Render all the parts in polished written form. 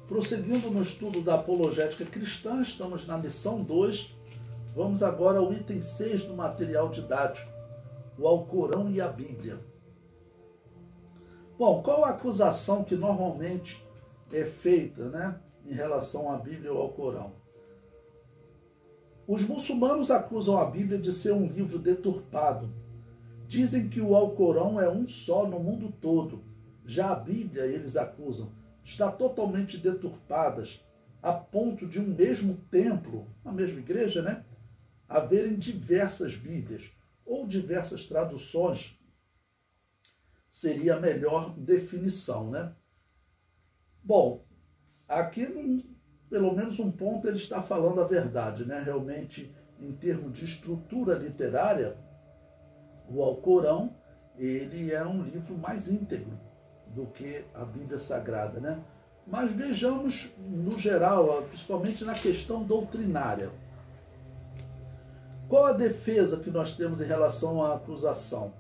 Prosseguindo no estudo da apologética cristã, estamos na lição 2. Vamos agora ao item 6 do material didático, o Alcorão e a Bíblia. Bom, qual a acusação que normalmente é feita, em relação à Bíblia ou ao Alcorão? Os muçulmanos acusam a Bíblia de ser um livro deturpado. Dizem que o Alcorão é um só no mundo todo. Já a Bíblia, eles acusam, está totalmente deturpada, a ponto de um mesmo templo, na mesma igreja, haverem diversas Bíblias ou diversas traduções, seria a melhor definição, Bom, aqui, pelo menos um ponto, ele está falando a verdade, Realmente, em termos de estrutura literária, o Alcorão, ele é um livro mais íntegro do que a Bíblia Sagrada, Mas vejamos no geral, principalmente na questão doutrinária. Qual a defesa que nós temos em relação à acusação?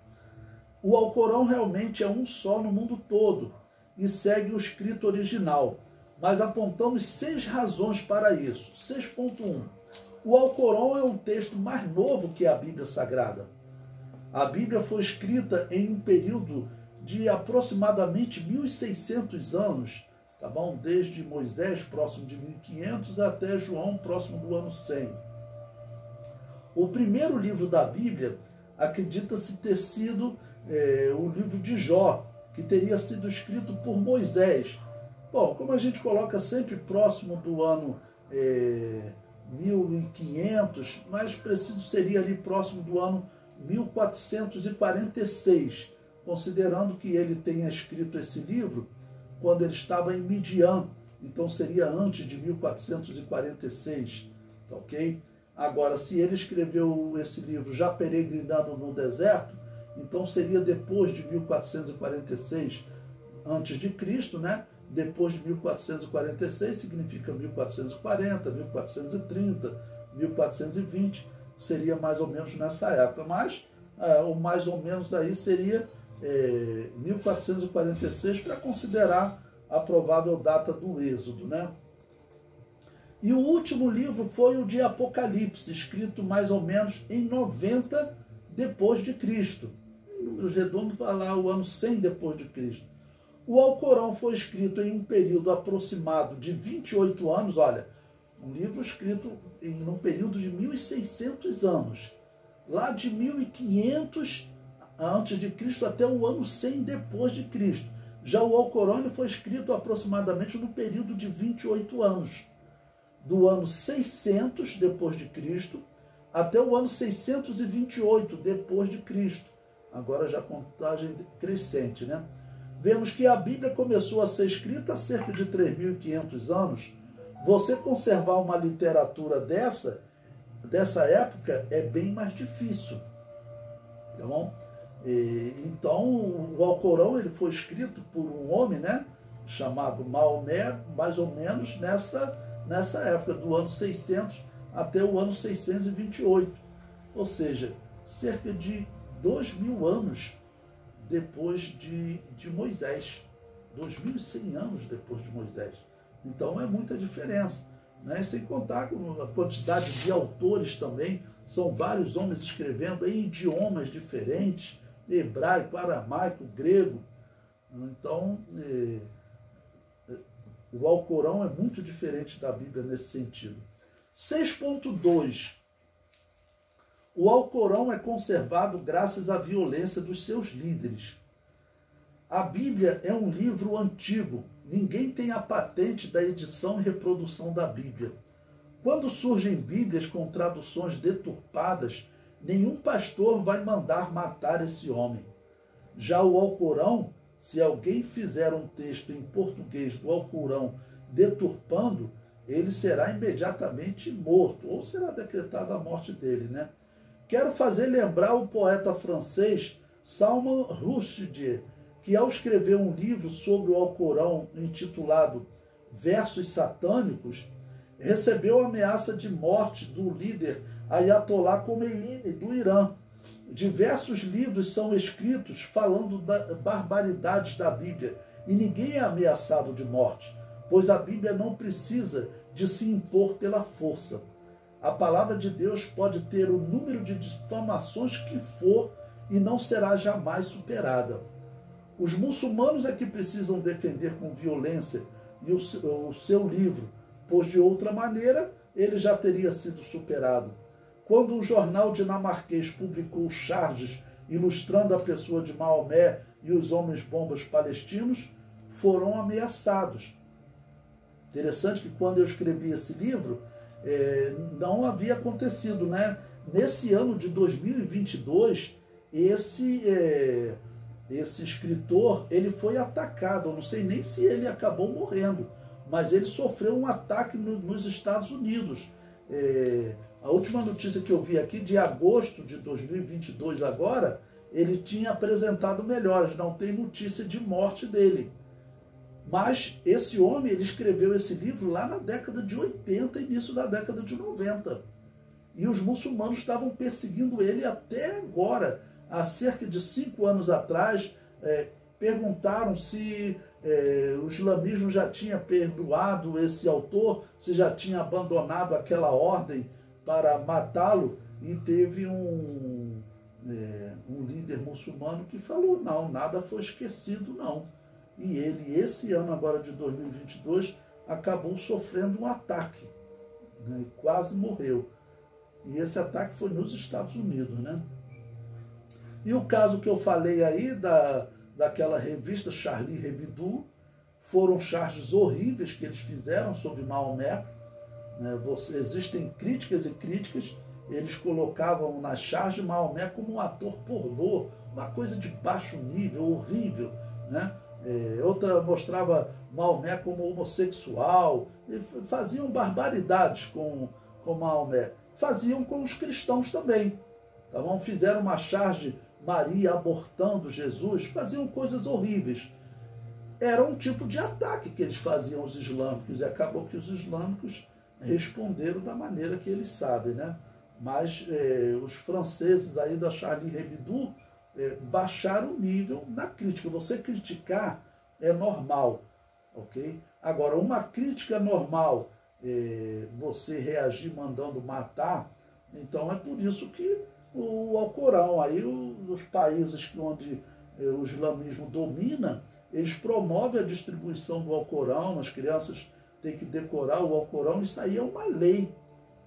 O Alcorão realmente é um só no mundo todo e segue o escrito original, mas apontamos 6 razões para isso. 6.1. O Alcorão é um texto mais novo que a Bíblia Sagrada. A Bíblia foi escrita em um período de aproximadamente 1.600 anos, tá bom? Desde Moisés, próximo de 1.500, até João, próximo do ano 100. O primeiro livro da Bíblia acredita-se ter sido o livro de Jó, que teria sido escrito por Moisés. Bom, como a gente coloca sempre próximo do ano 1500, mais preciso seria ali próximo do ano 1446, considerando que ele tenha escrito esse livro quando ele estava em Midian, então seria antes de 1446, tá ok? Agora, se ele escreveu esse livro já peregrinando no deserto, então seria depois de 1446 antes de Cristo, Depois de 1446 significa 1440, 1430, 1420, seria mais ou menos nessa época, mas o mais ou menos aí seria 1446 para considerar a provável data do Êxodo, E o último livro foi o de Apocalipse, escrito mais ou menos em 90 depois de Cristo. Em números redondos vai lá o ano 100 depois de Cristo. O Alcorão foi escrito em um período aproximado de 28 anos, olha, um livro escrito em um período de 1.600 anos, lá de 1500 antes de Cristo até o ano 100 depois de Cristo. Já o Alcorão foi escrito aproximadamente no período de 28 anos, do ano 600 depois de Cristo até o ano 628 depois de Cristo. Agora já contagem crescente, Vemos que a Bíblia começou a ser escrita há cerca de 3.500 anos. Você conservar uma literatura dessa época é bem mais difícil, tá bom? Então, o Alcorão ele foi escrito por um homem, chamado Maomé, mais ou menos nessa época, do ano 600 até o ano 628. Ou seja, cerca de 2.000 anos depois de Moisés. 2.100 anos depois de Moisés. Então, é muita diferença. Sem contar com a quantidade de autores também. São vários homens escrevendo em idiomas diferentes, hebraico, aramaico, grego. Então, o Alcorão é muito diferente da Bíblia nesse sentido. 6.2. O Alcorão é conservado graças à violência dos seus líderes. A Bíblia é um livro antigo. Ninguém tem a patente da edição e reprodução da Bíblia. Quando surgem Bíblias com traduções deturpadas, nenhum pastor vai mandar matar esse homem. Já o Alcorão, se alguém fizer um texto em português do Alcorão deturpando, ele será imediatamente morto, ou será decretada a morte dele, Quero fazer lembrar o poeta francês Salman Rushdie, que ao escrever um livro sobre o Alcorão intitulado Versos Satânicos, recebeu a ameaça de morte do líder Ayatollah Khomeini, do Irã. Diversos livros são escritos falando das barbaridades da Bíblia e ninguém é ameaçado de morte, pois a Bíblia não precisa de se impor pela força. A palavra de Deus pode ter o número de difamações que for e não será jamais superada. Os muçulmanos é que precisam defender com violência o seu livro, pois de outra maneira ele já teria sido superado. Quando um jornal dinamarquês publicou charges ilustrando a pessoa de Maomé e os homens-bombas palestinos, foram ameaçados. Interessante que quando eu escrevi esse livro, não havia acontecido, né? Nesse ano de 2022, esse escritor, ele foi atacado. Eu não sei nem se ele acabou morrendo, mas ele sofreu um ataque nos Estados Unidos. A última notícia que eu vi aqui, de agosto de 2022 agora, ele tinha apresentado melhoras, não tem notícia de morte dele. Mas esse homem, ele escreveu esse livro lá na década de 80, início da década de 90. E os muçulmanos estavam perseguindo ele até agora. Há cerca de 5 anos atrás, perguntaram se o islamismo já tinha perdoado esse autor, se já tinha abandonado aquela ordem para matá-lo, e teve um líder muçulmano que falou, não, nada foi esquecido, não. E ele, esse ano agora de 2022, acabou sofrendo um ataque, né, e quase morreu. E esse ataque foi nos Estados Unidos, né? E o caso que eu falei aí, daquela revista Charlie Hebdo, foram charges horríveis que eles fizeram sobre Maomé. Né? Existem críticas e críticas. Eles colocavam na charge Maomé como um ator pornô, uma coisa de baixo nível, horrível, né? Outra mostrava Maomé como homossexual, e faziam barbaridades com Maomé. Faziam com os cristãos também. Tá bom? Fizeram uma charge Maria abortando Jesus, faziam coisas horríveis. Era um tipo de ataque que eles faziam aos islâmicos, e acabou que os islâmicos responderam da maneira que eles sabem, né? Mas os franceses aí da Charlie Hebdo baixaram o nível na crítica. Você criticar é normal, ok? Agora, uma crítica normal, você reagir mandando matar, então é por isso que o Alcorão, aí os países onde o islamismo domina, eles promovem a distribuição do Alcorão, as crianças têm que decorar o Alcorão, isso aí é uma lei.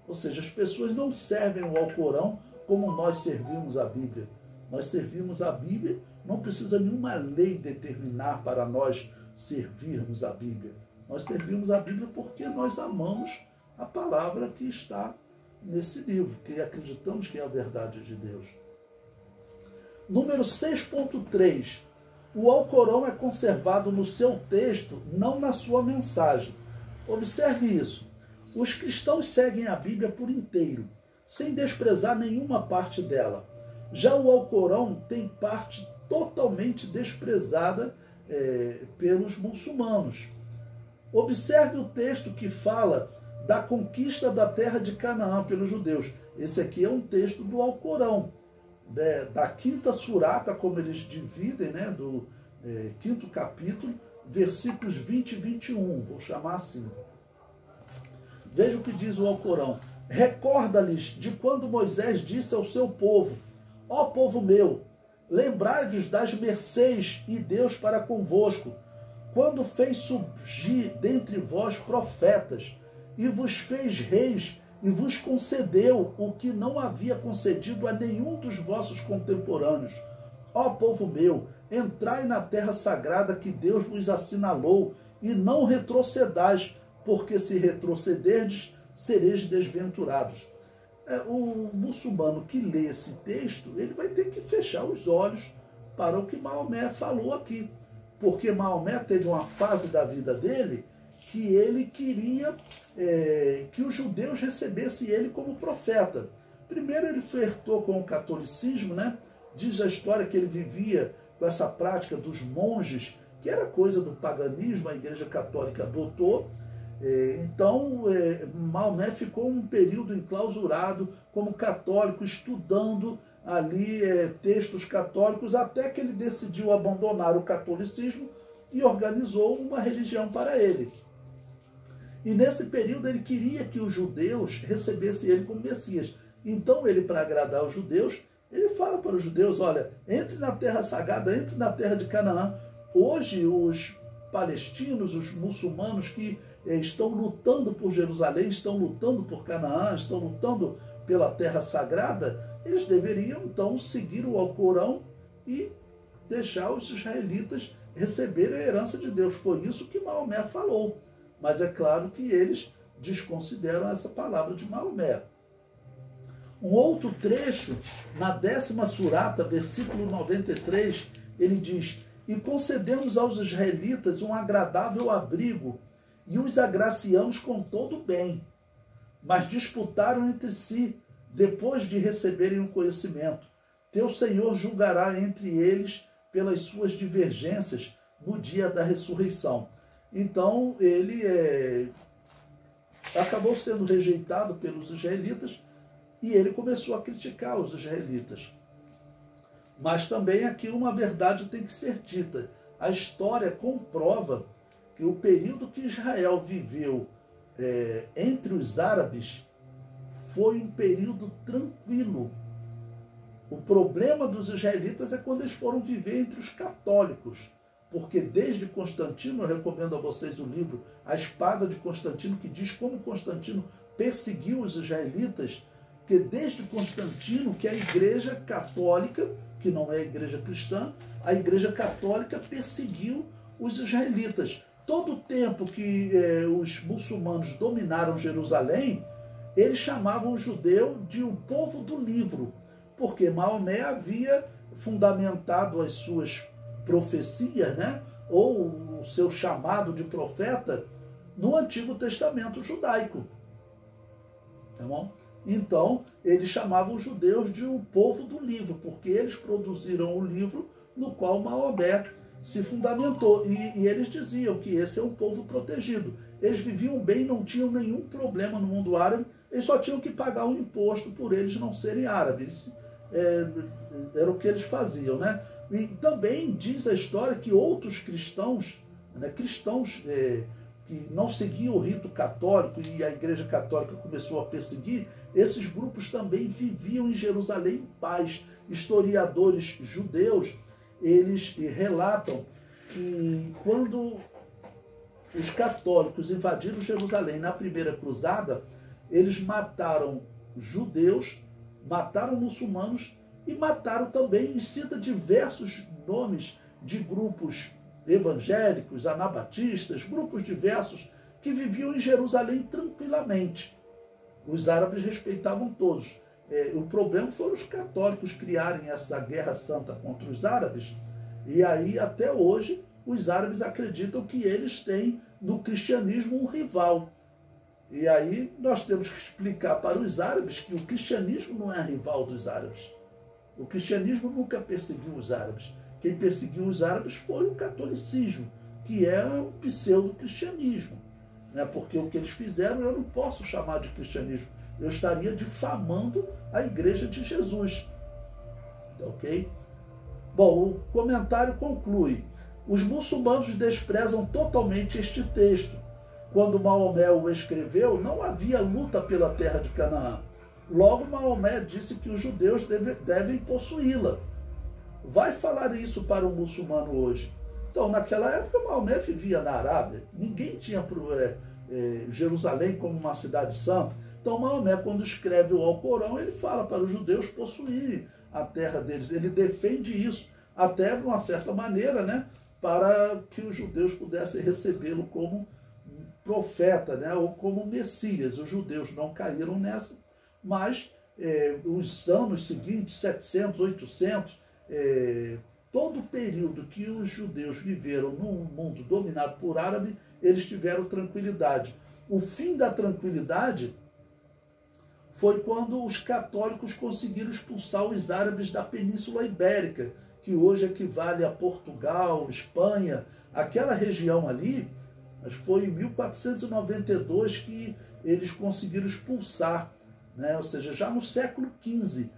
Ou seja, as pessoas não servem o Alcorão como nós servimos a Bíblia. Nós servimos a Bíblia, não precisa nenhuma lei determinar para nós servirmos a Bíblia. Nós servimos a Bíblia porque nós amamos a palavra que está nesse livro, que acreditamos que é a verdade de Deus. Número 6.3. O Alcorão é conservado no seu texto, não na sua mensagem. Observe isso. Os cristãos seguem a Bíblia por inteiro, sem desprezar nenhuma parte dela. Já o Alcorão tem parte totalmente desprezada pelos muçulmanos. Observe o texto que fala da conquista da terra de Canaã pelos judeus. Esse aqui é um texto do Alcorão, da quinta surata, como eles dividem, né, do quinto capítulo, versículos 20 e 21, vou chamar assim. Veja o que diz o Alcorão. Recorda-lhes de quando Moisés disse ao seu povo, ó povo meu, lembrai-vos das mercês e Deus para convosco, quando fez surgir dentre vós profetas, e vos fez reis, e vos concedeu o que não havia concedido a nenhum dos vossos contemporâneos. Ó povo meu, entrai na terra sagrada que Deus vos assinalou, e não retrocedais, porque se retrocederdes, sereis desventurados. O muçulmano que lê esse texto, ele vai ter que fechar os olhos para o que Maomé falou aqui. Porque Maomé teve uma fase da vida dele que ele queria que os judeus recebessem ele como profeta. Primeiro ele flertou com o catolicismo, né? Diz a história que ele vivia com essa prática dos monges, que era coisa do paganismo, a Igreja Católica adotou. Então, Maomé ficou um período enclausurado como católico, estudando ali textos católicos, até que ele decidiu abandonar o catolicismo e organizou uma religião para ele. E nesse período ele queria que os judeus recebessem ele como Messias. Então ele, para agradar os judeus, ele fala para os judeus, olha, entre na terra sagrada, entre na terra de Canaã. Hoje os palestinos, os muçulmanos que estão lutando por Jerusalém, estão lutando por Canaã, estão lutando pela terra sagrada, eles deveriam então seguir o Alcorão e deixar os israelitas receberem a herança de Deus. Foi isso que Maomé falou. Mas é claro que eles desconsideram essa palavra de Maomé. Um outro trecho, na 10ª surata, versículo 93, ele diz: e concedemos aos israelitas um agradável abrigo e os agraciamos com todo o bem, mas disputaram entre si, depois de receberem o conhecimento. Teu Senhor julgará entre eles pelas suas divergências no dia da ressurreição. Então, ele acabou sendo rejeitado pelos israelitas e ele começou a criticar os israelitas. Mas também aqui uma verdade tem que ser dita. A história comprova que o período que Israel viveu entre os árabes foi um período tranquilo. O problema dos israelitas é quando eles foram viver entre os católicos. Porque desde Constantino, eu recomendo a vocês o livro A Espada de Constantino, que diz como Constantino perseguiu os israelitas, porque desde Constantino que a Igreja Católica, que não é a Igreja Cristã, a Igreja Católica perseguiu os israelitas. Todo o tempo que os muçulmanos dominaram Jerusalém, eles chamavam o judeu de o povo do livro, porque Maomé havia fundamentado as suas profecias, né, ou o seu chamado de profeta no Antigo Testamento judaico. Tá bom? Então, eles chamavam os judeus de o povo do livro, porque eles produziram o livro no qual Maomé se fundamentou. E eles diziam que esse é um povo protegido. Eles viviam bem, não tinham nenhum problema no mundo árabe, eles só tinham que pagar um imposto por eles não serem árabes. Era o que eles faziam, né? E também diz a história que outros cristãos, né, que não seguiam o rito católico e a Igreja Católica começou a perseguir, esses grupos também viviam em Jerusalém em paz. Historiadores judeus, eles relatam que quando os católicos invadiram Jerusalém na primeira cruzada, eles mataram judeus, mataram muçulmanos e mataram também, e cita diversos nomes de grupos evangélicos, anabatistas, grupos diversos que viviam em Jerusalém tranquilamente. Os árabes respeitavam todos. O problema foi os católicos criarem essa guerra santa contra os árabes, e aí até hoje os árabes acreditam que eles têm no cristianismo um rival. E aí nós temos que explicar para os árabes que o cristianismo não é rival dos árabes. O cristianismo nunca perseguiu os árabes. Quem perseguiu os árabes foi o catolicismo, que é o pseudo-cristianismo. Né? Porque o que eles fizeram eu não posso chamar de cristianismo. Eu estaria difamando a igreja de Jesus. Ok? Bom, o comentário conclui. Os muçulmanos desprezam totalmente este texto. Quando Maomé o escreveu, não havia luta pela terra de Canaã. Logo, Maomé disse que os judeus devem possuí-la. Vai falar isso para um muçulmano hoje? Então, naquela época, Maomé vivia na Arábia. Ninguém tinha Jerusalém como uma cidade santa. Então, Maomé, quando escreve o Alcorão, ele fala para os judeus possuírem a terra deles. Ele defende isso, até de uma certa maneira, né, para que os judeus pudessem recebê-lo como profeta, né, ou como Messias. Os judeus não caíram nessa, mas os anos seguintes, 700, 800, todo o período que os judeus viveram num mundo dominado por árabe, eles tiveram tranquilidade. O fim da tranquilidade foi quando os católicos conseguiram expulsar os árabes da Península Ibérica, que hoje equivale a Portugal, Espanha, aquela região ali. Mas foi em 1492 que eles conseguiram expulsar, né? Ou seja, já no século XV.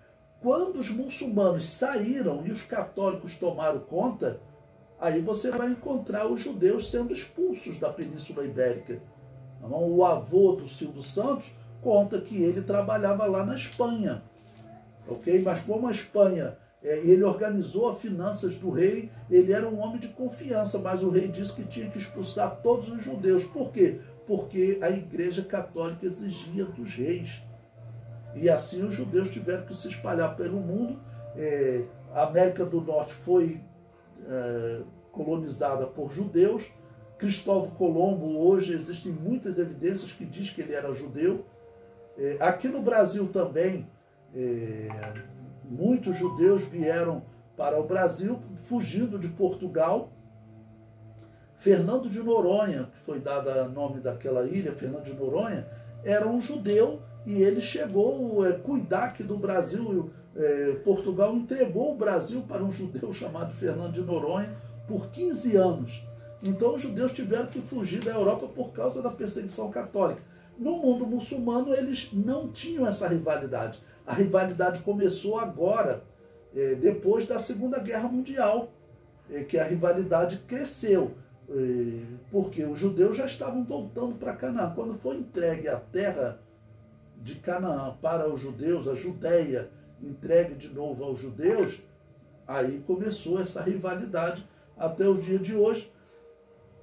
Quando os muçulmanos saíram e os católicos tomaram conta, aí você vai encontrar os judeus sendo expulsos da Península Ibérica. O avô do Silvio Santos conta que ele trabalhava lá na Espanha, ok? Mas como a Espanha, ele organizou as finanças do rei, ele era um homem de confiança, mas o rei disse que tinha que expulsar todos os judeus. Por quê? Porque a Igreja Católica exigia dos reis. E assim os judeus tiveram que se espalhar pelo mundo. A América do Norte foi colonizada por judeus. Cristóvão Colombo, hoje existem muitas evidências que diz que ele era judeu. Aqui no Brasil também, muitos judeus vieram para o Brasil fugindo de Portugal. Fernando de Noronha, que foi dado o nome daquela ilha, Fernando de Noronha, era um judeu e ele chegou a cuidar aqui do Brasil. Portugal entregou o Brasil para um judeu chamado Fernando de Noronha por 15 anos. Então os judeus tiveram que fugir da Europa por causa da perseguição católica. No mundo muçulmano eles não tinham essa rivalidade. A rivalidade começou agora, depois da Segunda Guerra Mundial, que a rivalidade cresceu, porque os judeus já estavam voltando para Canaã. Quando foi entregue a terra de Canaã para os judeus, a Judéia entregue de novo aos judeus, aí começou essa rivalidade até os dias de hoje,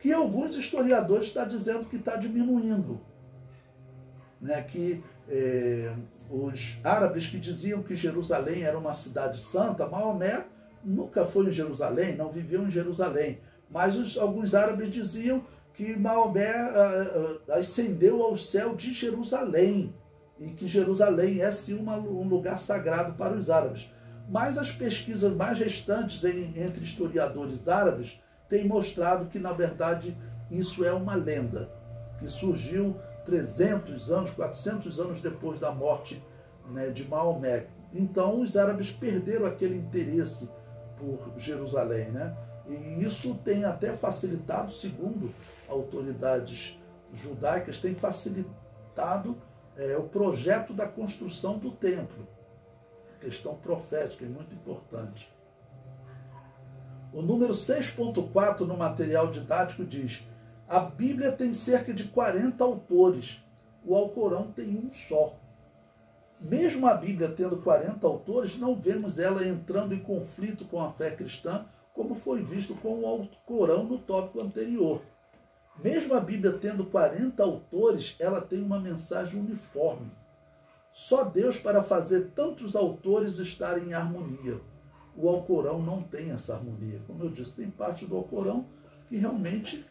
que alguns historiadores estão dizendo que está diminuindo. Que os árabes que diziam que Jerusalém era uma cidade santa, Maomé nunca foi em Jerusalém, não viveu em Jerusalém. Mas alguns árabes diziam que Maomé ascendeu ao céu de Jerusalém, e que Jerusalém é sim um lugar sagrado para os árabes. Mas as pesquisas mais restantes entre historiadores árabes têm mostrado que, na verdade, isso é uma lenda, que surgiu 300 anos, 400 anos depois da morte de Maomé. Então, os árabes perderam aquele interesse por Jerusalém. E isso tem até facilitado, segundo autoridades judaicas, tem facilitado o projeto da construção do templo. Questão profética, é muito importante. O número 6.4 no material didático diz: a Bíblia tem cerca de 40 autores, o Alcorão tem um só. Mesmo a Bíblia tendo 40 autores, não vemos ela entrando em conflito com a fé cristã, como foi visto com o Alcorão no tópico anterior. Mesmo a Bíblia tendo 40 autores, ela tem uma mensagem uniforme. Só Deus para fazer tantos autores estarem em harmonia. O Alcorão não tem essa harmonia. Como eu disse, tem parte do Alcorão que realmente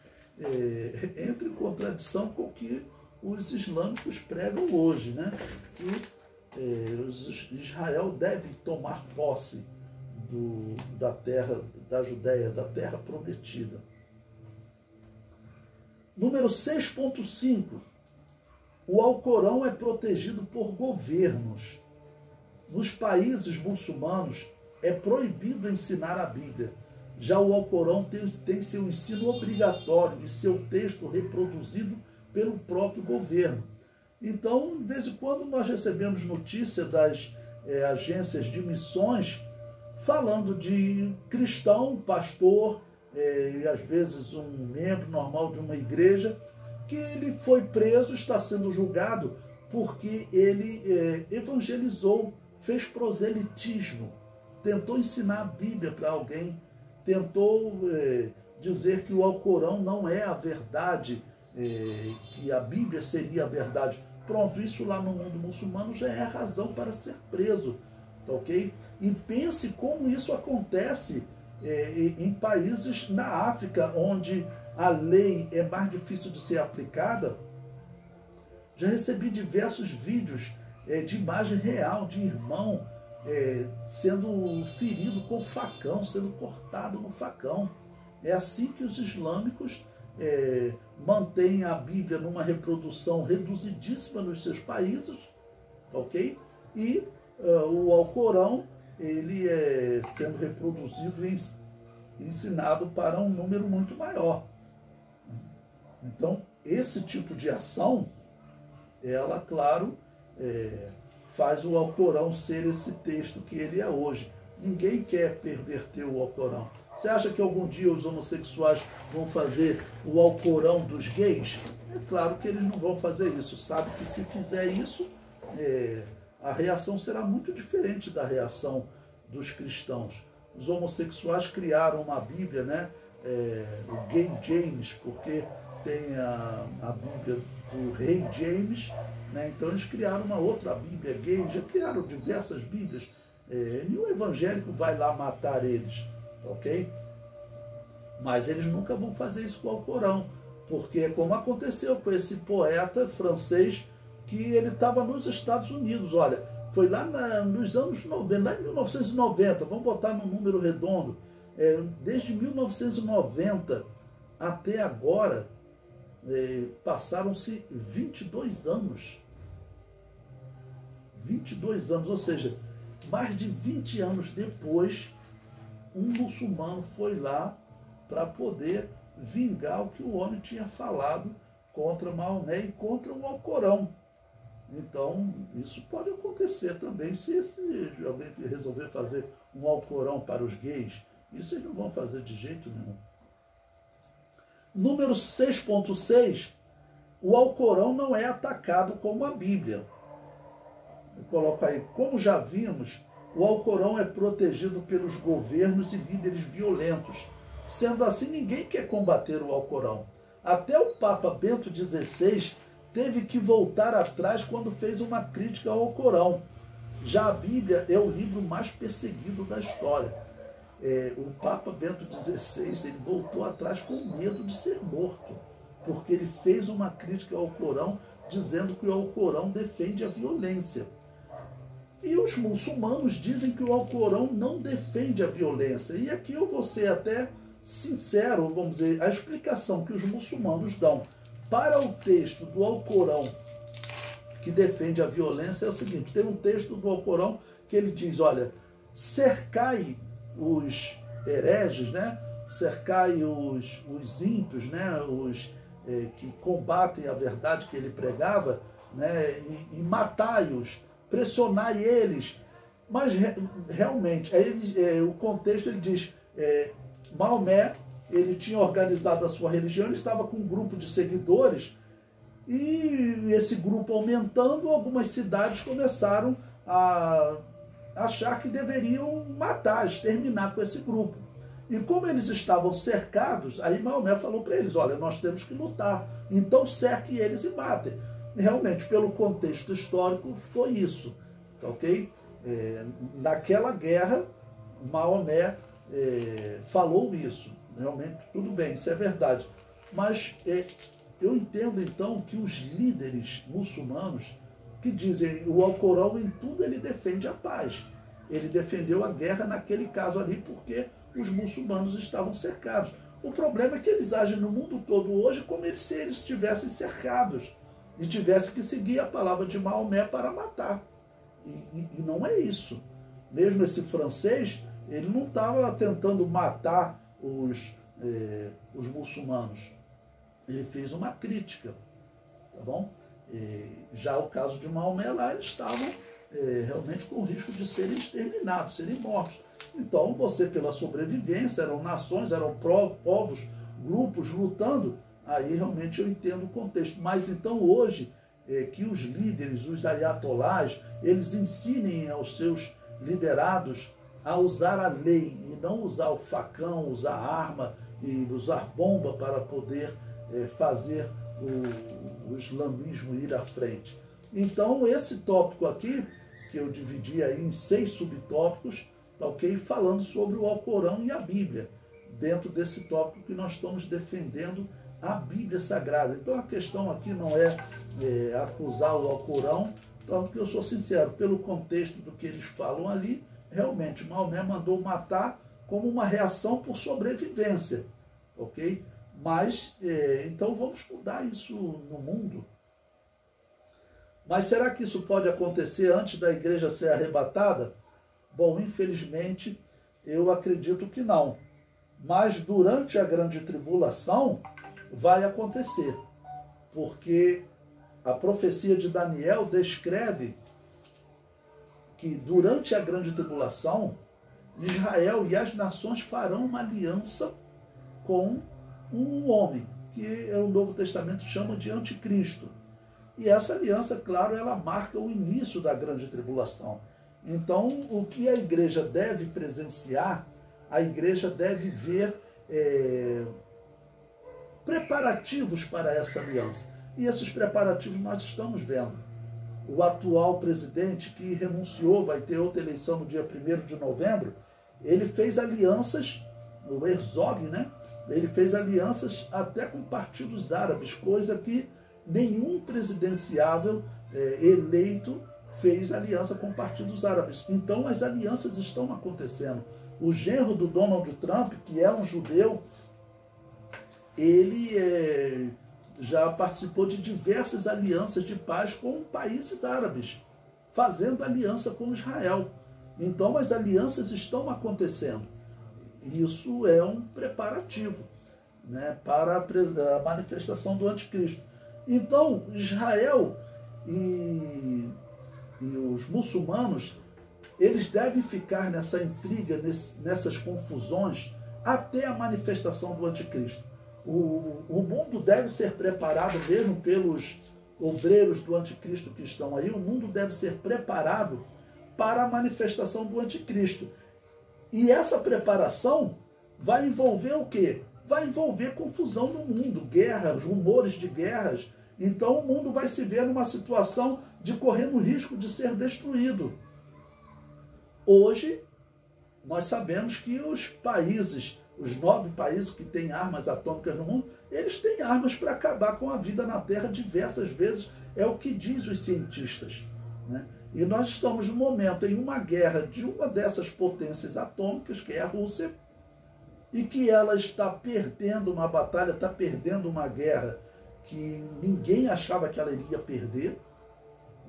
entra em contradição com o que os islâmicos pregam hoje, que Israel deve tomar posse da terra da Judéia, da terra prometida. Número 6.5. O Alcorão é protegido por governos. Nos países muçulmanos é proibido ensinar a Bíblia. Já o Alcorão tem seu ensino obrigatório e seu texto reproduzido pelo próprio governo. Então, de vez em quando, nós recebemos notícia das agências de missões falando de cristão, pastor, e às vezes um membro normal de uma igreja, que ele foi preso, está sendo julgado porque ele evangelizou, fez proselitismo, tentou ensinar a Bíblia para alguém, tentou dizer que o Alcorão não é a verdade, que a Bíblia seria a verdade. Pronto, isso lá no mundo muçulmano já é a razão para ser preso, tá ok? E pense como isso acontece em países na África, onde a lei é mais difícil de ser aplicada. Já recebi diversos vídeos de imagem real de irmão sendo ferido com facão, sendo cortado no facão. É assim que os islâmicos mantêm a Bíblia numa reprodução reduzidíssima nos seus países, ok? E o Alcorão, ele é sendo reproduzido e ensinado para um número muito maior. Então, esse tipo de ação, ela, claro, faz o Alcorão ser esse texto que ele é hoje. Ninguém quer perverter o Alcorão. Você acha que algum dia os homossexuais vão fazer o Alcorão dos gays? É claro que eles não vão fazer isso. Sabe que se fizer isso, a reação será muito diferente da reação dos cristãos. Os homossexuais criaram uma Bíblia, né? O Gay James, porque tem a Bíblia do Rei James, né? Então eles criaram uma outra Bíblia gay, já criaram diversas Bíblias. Nenhum evangélico vai lá matar eles, ok? Mas eles nunca vão fazer isso com o Alcorão, porque é como aconteceu com esse poeta francês, que ele estava nos Estados Unidos, olha, foi lá nos anos 90, lá em 1990, vamos botar no número redondo, desde 1990 até agora, passaram-se 22 anos. 22 anos, ou seja, mais de 20 anos depois, um muçulmano foi lá para poder vingar o que o homem tinha falado contra Maomé e contra o Alcorão. Então, isso pode acontecer também se alguém resolver fazer um Alcorão para os gays. Isso eles não vão fazer de jeito nenhum. Número 6.6, o Alcorão não é atacado como a Bíblia. Eu coloco aí, como já vimos, o Alcorão é protegido pelos governos e líderes violentos. Sendo assim, ninguém quer combater o Alcorão. Até o Papa Bento XVI teve que voltar atrás quando fez uma crítica ao Alcorão. Já a Bíblia é o livro mais perseguido da história. O Papa Bento XVI ele voltou atrás com medo de ser morto, porque ele fez uma crítica ao Alcorão dizendo que o Alcorão defende a violência. E os muçulmanos dizem que o Alcorão não defende a violência. E aqui eu vou ser até sincero, vamos dizer, a explicação que os muçulmanos dão para o texto do Alcorão que defende a violência é o seguinte: tem um texto do Alcorão que ele diz, olha, cercai os hereges, né? Cercai os ímpios, né? Os que combatem a verdade que ele pregava, né? E matai-os, pressionai eles. Mas realmente, aí o contexto ele diz, Maomé, ele tinha organizado a sua religião, ele estava com um grupo de seguidores, e esse grupo aumentando, algumas cidades começaram a achar que deveriam matar, exterminar com esse grupo. E como eles estavam cercados, aí Maomé falou para eles, olha, nós temos que lutar, então cerquem eles e matem. Realmente, pelo contexto histórico, foi isso, tá ok? Naquela guerra, Maomé falou isso, realmente, tudo bem, isso é verdade. Mas eu entendo então que os líderes muçulmanos que dizem o Alcorão em tudo ele defende a paz. Ele defendeu a guerra naquele caso ali porque os muçulmanos estavam cercados. O problema é que eles agem no mundo todo hoje como se eles estivessem cercados e tivessem que seguir a palavra de Maomé para matar. E não é isso. Mesmo esse francês, ele não estava tentando matar os muçulmanos. Ele fez uma crítica, tá bom? Já o caso de Maomé lá, eles estavam realmente com o risco de serem exterminados, serem mortos. Então, você, pela sobrevivência, eram nações, eram povos, grupos lutando, aí realmente eu entendo o contexto. Mas então hoje, que os líderes, os ayatolás, eles ensinem aos seus liderados a usar a lei e não usar o facão, usar arma e usar bomba para poder fazer o islamismo ir à frente. Então, esse tópico aqui, que eu dividi aí em 6 subtópicos, tá ok? Falando sobre o Alcorão e a Bíblia, dentro desse tópico que nós estamos defendendo a Bíblia Sagrada. Então, a questão aqui não é acusar o Alcorão, então, porque eu sou sincero, pelo contexto do que eles falam ali, realmente, Maomé mandou matar como uma reação por sobrevivência, ok? Mas, então vamos mudar isso no mundo. Mas será que isso pode acontecer antes da igreja ser arrebatada? Bom, infelizmente, eu acredito que não. Mas durante a grande tribulação vai acontecer. Porque a profecia de Daniel descreve que durante a grande tribulação, Israel e as nações farão uma aliança com um homem, que o Novo Testamento chama de anticristo. E essa aliança, claro, ela marca o início da grande tribulação. Então, o que a igreja deve presenciar, a igreja deve ver preparativos para essa aliança. E esses preparativos nós estamos vendo. O atual presidente, que renunciou, vai ter outra eleição no dia 1º de novembro, ele fez alianças, o Herzog, né? Ele fez alianças até com partidos árabes, coisa que nenhum presidenciável eleito fez aliança com partidos árabes. Então as alianças estão acontecendo. O genro do Donald Trump, que é um judeu, ele já participou de diversas alianças de paz com países árabes, fazendo aliança com Israel. Então as alianças estão acontecendo. Isso é um preparativo, né, para a manifestação do anticristo. Então Israel e os muçulmanos, eles devem ficar nessa intriga, nessas confusões, até a manifestação do anticristo. O mundo deve ser preparado, mesmo pelos obreiros do anticristo que estão aí, o mundo deve ser preparado para a manifestação do anticristo. E essa preparação vai envolver o quê? Vai envolver confusão no mundo, guerras, rumores de guerras. Então o mundo vai se ver numa situação de correr no risco de ser destruído. Hoje, nós sabemos que os países, os 9 países que têm armas atômicas no mundo, eles têm armas para acabar com a vida na Terra diversas vezes, é o que diz os cientistas, né? E nós estamos no momento em uma guerra de uma dessas potências atômicas, que é a Rússia, e que ela está perdendo uma batalha, está perdendo uma guerra que ninguém achava que ela iria perder,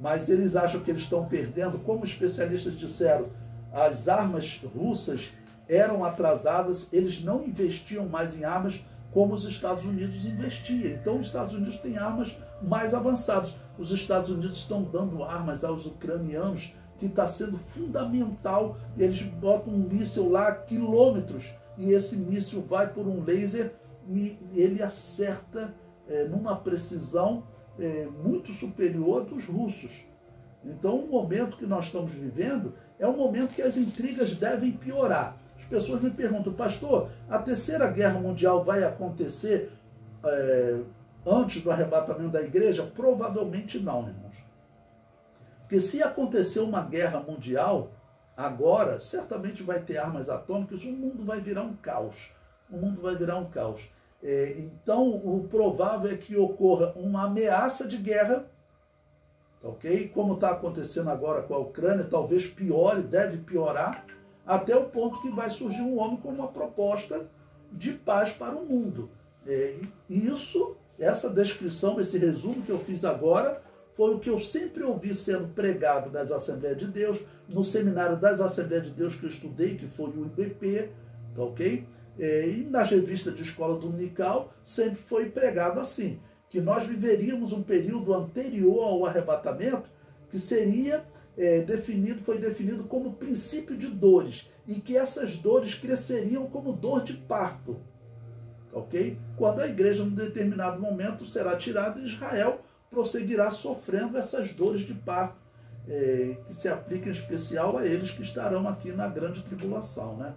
mas eles acham que eles estão perdendo. Como especialistas disseram, as armas russas eram atrasadas, eles não investiam mais em armas como os Estados Unidos investiam. Então os Estados Unidos têm armas mais avançadas. Os Estados Unidos estão dando armas aos ucranianos, que está sendo fundamental. Eles botam um míssil lá a quilômetros, e esse míssil vai por um laser e ele acerta numa precisão muito superior dos russos. Então o momento que nós estamos vivendo é um momento que as intrigas devem piorar. As pessoas me perguntam, pastor, a terceira guerra mundial vai acontecer antes do arrebatamento da igreja? Provavelmente não, irmãos. Porque se acontecer uma guerra mundial, agora, certamente vai ter armas atômicas, o mundo vai virar um caos. O mundo vai virar um caos. Então, o provável é que ocorra uma ameaça de guerra, ok? Como está acontecendo agora com a Ucrânia, talvez piore, deve piorar, até o ponto que vai surgir um homem com uma proposta de paz para o mundo. Essa descrição, esse resumo que eu fiz agora, foi o que eu sempre ouvi sendo pregado nas Assembleias de Deus, no seminário das Assembleias de Deus que eu estudei, que foi o IBP, tá ok? E nas revistas de escola dominical sempre foi pregado assim, que nós viveríamos um período anterior ao arrebatamento, que seria foi definido como princípio de dores, e que essas dores cresceriam como dor de parto, ok? Quando a igreja, num determinado momento, será tirada, Israel prosseguirá sofrendo essas dores de parto, que se aplicam em especial a eles que estarão aqui na grande tribulação, né?